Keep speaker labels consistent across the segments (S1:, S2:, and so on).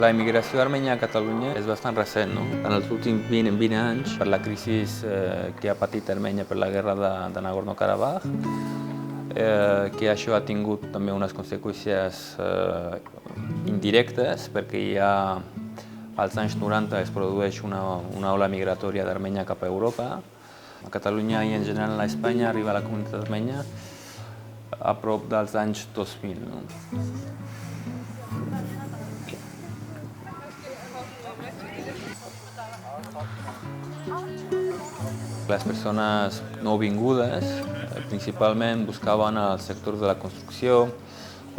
S1: La immigració armènia a Catalunya és bastant recent, no? En els últims 20 anys, per la crisi que ha patit Armènia per la guerra de Nagorno-Karabakh, que això ha tingut també unes conseqüències indirectes, perquè ja als anys 90 es produeix una ola migratòria d'Armènia cap a Europa. A Catalunya i en general a Espanya arriba la comunitat armènia a prop dels anys 2000. No? Les persones nouvingudes principalment buscaven els sectors de la construcció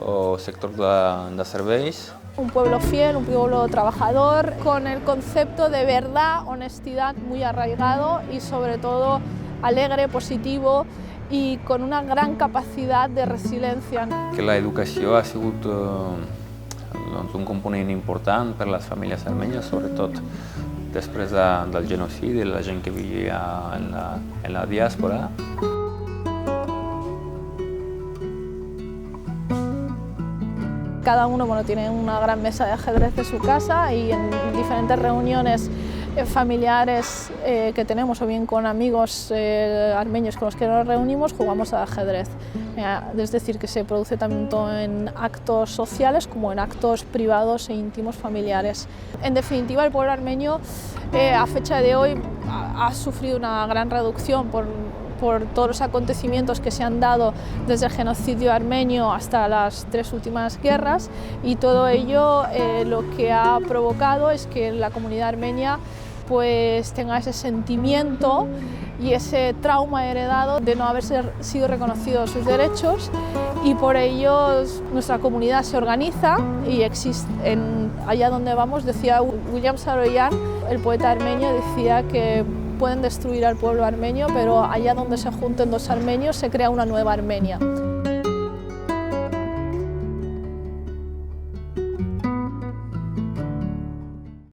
S1: o sectors de serveis.
S2: Un pueblo fiel, un pueblo trabajador, con el concepto de verdad, honestidad muy arraigado y sobre todo alegre, positivo y con una gran capacidad de resiliencia.
S1: Que la educació ha sigut un component important per a les famílies armènies, sobretot després del genocidi, de la gent que vivia en la diàspora.
S2: Cada uno tiene una gran mesa de ajedrez en su casa y en diferentes reuniones familiares que tenemos o bien con amigos armenios con los que nos reunimos, jugamos al ajedrez. Es decir, que se produce tanto en actos sociales como en actos privados e íntimos familiares. En definitiva, el pueblo armenio a fecha de hoy ha sufrido una gran reducción por todos los acontecimientos que se han dado desde el genocidio armenio hasta las 3 últimas guerras, y todo ello lo que ha provocado es que la comunidad armenia pues tenga ese sentimiento y ese trauma heredado de no haber sido reconocidos sus derechos, y por ello nuestra comunidad se organiza y existe. Allá donde vamos, decía William Saroyan, el poeta armenio, decía que pueden destruir al pueblo armenio, pero allá donde se junten dos armenios se crea una nueva Armenia.